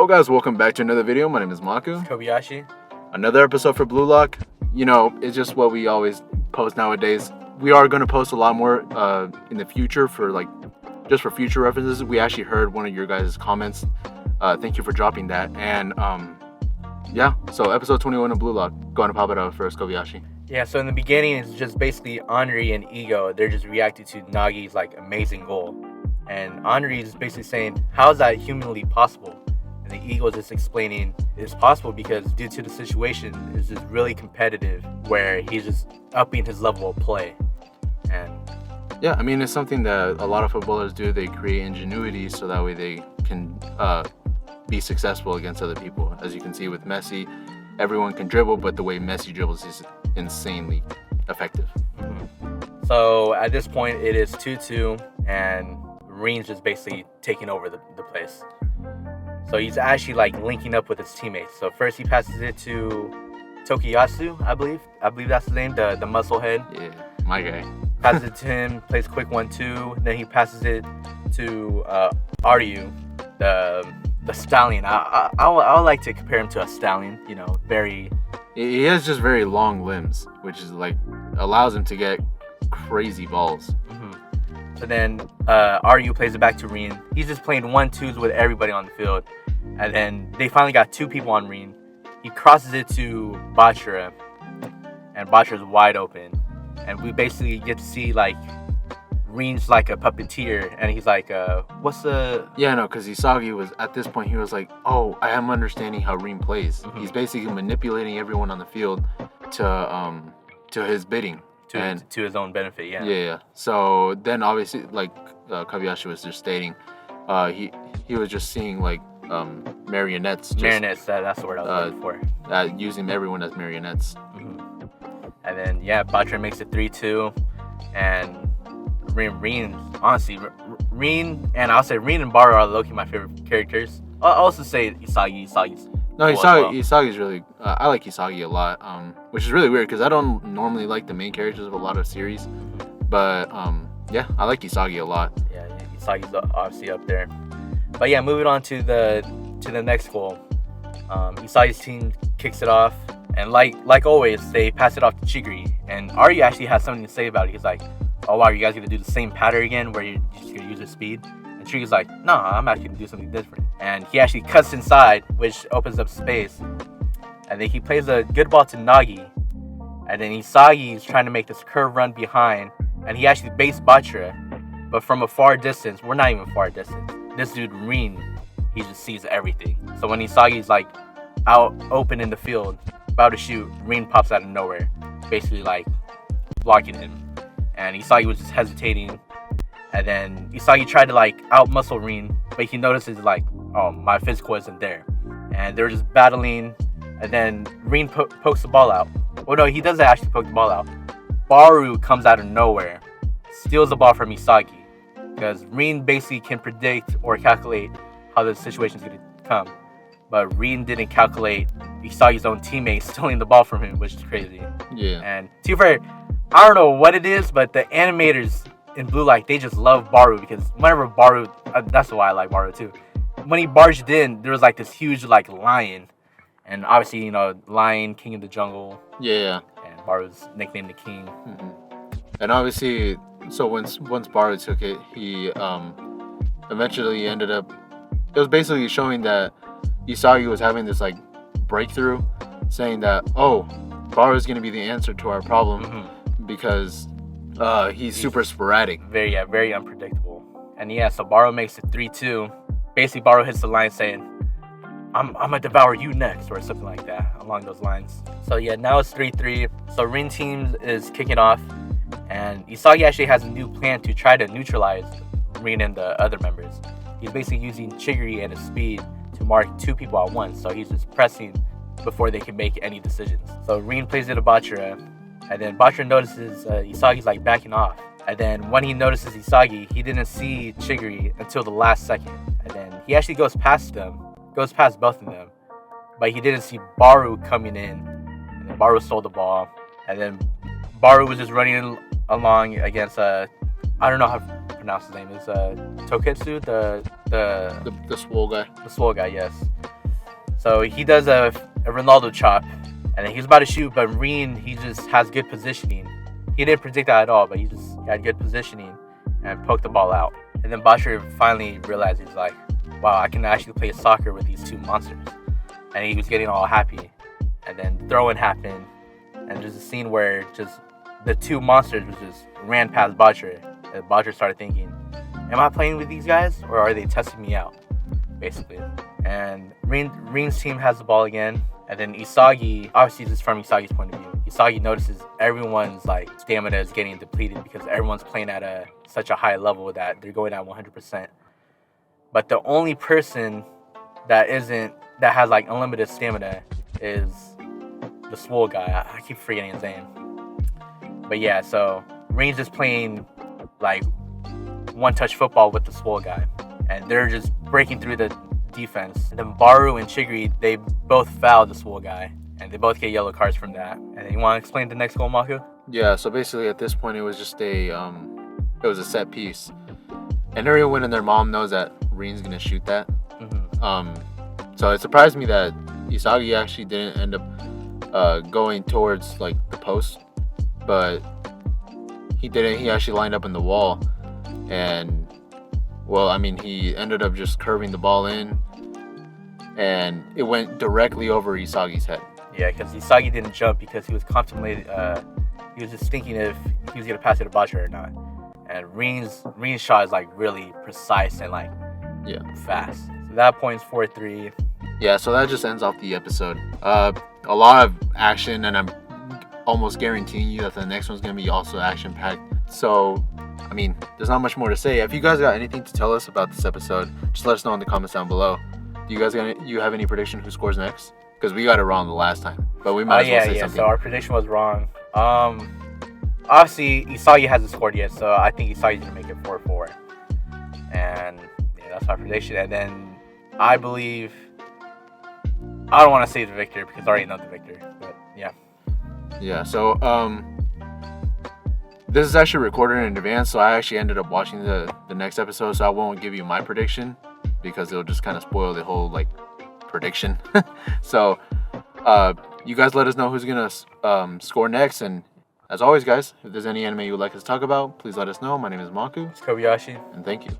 Hello guys, welcome back to another video. My name is Maku. Kobayashi. Another episode for Blue Lock. You know, it's just what we always post nowadays. We are going to post a lot more in the future for just for future references. We actually heard one of your guys' comments. Thank you for dropping that. And yeah, so episode 21 of Blue Lock. Go on and pop it out first, Kobayashi. Yeah, so in the beginning, it's just basically Henri and Ego. They're just reacting to Nagi's amazing goal. And Henri is basically saying, how is that humanly possible? And the Ego is just explaining it's possible because due to the situation, it's just really competitive where he's just upping his level of play. And yeah, I mean, it's something that a lot of footballers do. They create ingenuity so that way they can be successful against other people. As you can see with Messi, everyone can dribble, but the way Messi dribbles is insanely effective. Mm-hmm. So at this point, it is 2-2, and Reen's just basically taking over the place. So he's actually linking up with his teammates. So first he passes it to Tokiyasu, I believe that's his name, the muscle head. Yeah, my guy. Passes it to him, plays quick 1-2. Then he passes it to Aryu, the stallion. I would like to compare him to a stallion. You know, very. He has just very long limbs, which is allows him to get crazy balls. Mm-hmm. So then Aryu plays it back to Reen. He's just playing 1-2s with everybody on the field. And then they finally got two people on Reen. He crosses it to Bachira. And Bachira's wide open. And we basically get to see Reen's like a puppeteer. And he's like, what's the... Yeah, no, because Isagi was, at this point, he was like, oh, I am understanding how Reen plays. Mm-hmm. He's basically manipulating everyone on the field to his bidding. To his own benefit, yeah. Yeah. So then, obviously, Kobayashi was just stating, he was just seeing marionettes. Marionettes. That's the word I was looking for. Using everyone as marionettes. Mm-hmm. And then Bachira makes it 3-2, and Reen, honestly, Reen, and I'll say Reen and Baru are low-key my favorite characters. I'll also say Isagi. No, Isagi's really... I like Isagi a lot, which is really weird because I don't normally like the main characters of a lot of series. But, yeah, I like Isagi a lot. Yeah, Isagi's obviously up there. But, yeah, moving on to the next goal. Isagi's team kicks it off. And like always, they pass it off to Chigiri. And Aryu actually has something to say about it. He's like, oh, wow, you guys going to do the same pattern again where you're just going to use your speed? And Chigiri's like, no, I'm actually going to do something different. And he actually cuts inside, which opens up space. And then he plays a good ball to Nagi. And then Isagi is trying to make this curve run behind. And he actually baits Bachira. But from a far distance, we're not even far distance. This dude, Reen, he just sees everything. So when Isagi's out open in the field, about to shoot, Reen pops out of nowhere. Basically blocking him. And Isagi was just hesitating. And then Isagi tried to out-muscle Reen. But he notices oh, my physical isn't there. And they're just battling. And then Reen pokes the ball out. Oh no, he doesn't actually poke the ball out. Baru comes out of nowhere, steals the ball from Isagi. Because Reen basically can predict or calculate how the situation's going to come. But Reen didn't calculate Isagi's own teammates stealing the ball from him, which is crazy. Yeah. And to be fair, I don't know what it is, but the animators in Blue Lock, they just love Baru because whenever Baru, that's why I like Baru too. When he barged in, there was this huge lion, and obviously lion, king of the jungle. Yeah. And Baru's nicknamed the king. Mm-hmm. And obviously, so once Baru took it, he eventually ended up. It was basically showing that Isagi was having this breakthrough, saying that Baru is going to be the answer to our problem. Mm-hmm. Because. He's super sporadic. Very unpredictable. And so Baru makes it 3-2. Basically, Baru hits the line saying, I'm gonna devour you next, or something like that, along those lines. So now it's 3-3. So Reen team is kicking off. And Isagi actually has a new plan to try to neutralize Reen and the other members. He's basically using Chigiri and his speed to mark two people at once. So he's just pressing before they can make any decisions. So Reen plays it to Bachira. And then Bachira notices Isagi's backing off. And then when he notices Isagi, he didn't see Chigiri until the last second. And then he actually goes past both of them. But he didn't see Baru coming in. And then Baru stole the ball. And then Baru was just running along against I don't know how to pronounce his name. It's Toketsu, the swole guy. The swole guy, yes. So he does a Ronaldo chop, and then he was about to shoot, but Reen, he just has good positioning. He didn't predict that at all, but he had good positioning and poked the ball out. And then Butcher finally realized, he's like, wow, I can actually play soccer with these two monsters. And he was getting all happy. And then throw-in happened, and there's a scene where just the two monsters just ran past Butcher. And Butcher started thinking, am I playing with these guys, or are they testing me out? Basically. And Reen's team has the ball again. And then Isagi, obviously this is from Isagi's point of view. Isagi notices everyone's like stamina is getting depleted because everyone's playing at such a high level that they're going at 100%. But the only person that has like unlimited stamina is the swole guy. I keep forgetting his name. But yeah, so Reen's just playing like one-touch football with the swole guy, and they're just breaking through the defense. And then Baru and Chigri, they both fouled the swole guy, and they both get yellow cards from that. And you want to explain the next goal, Maku? Yeah, so basically at this point it was just it was a set piece, and everyone and their mom knows that Reen's gonna shoot that. So it surprised me that Isagi actually didn't end up going towards like the post, but he didn't. He actually lined up in the wall, and well, I mean, he ended up just curving the ball in, and it went directly over Isagi's head. Yeah, because Isagi didn't jump because he was contemplating. He was just thinking if he was gonna pass it to Butcher or not. And Reen's shot is like really precise and like fast. So that point's 4-3. Yeah, so that just ends off the episode. A lot of action, and I'm almost guaranteeing you that the next one's gonna be also action packed. So, I mean, there's not much more to say. If you guys got anything to tell us about this episode, just let us know in the comments down below. Do you have any prediction who scores next? Because we got it wrong the last time, but we might as well say something. So our prediction was wrong. Obviously Isagi hasn't scored yet, so I think Isagi's gonna make it 4-4. And yeah, that's our prediction. And then I believe, I don't want to say the victor because I already know the victor, but yeah. Yeah, so this is actually recorded in advance, so I actually ended up watching the next episode, so I won't give you my prediction because it'll just kind of spoil the whole like prediction. So you guys let us know who's gonna score next, and as always guys, if there's any anime you would like us to talk about, please let us know. My name is Maku. It's Kobayashi. And thank you.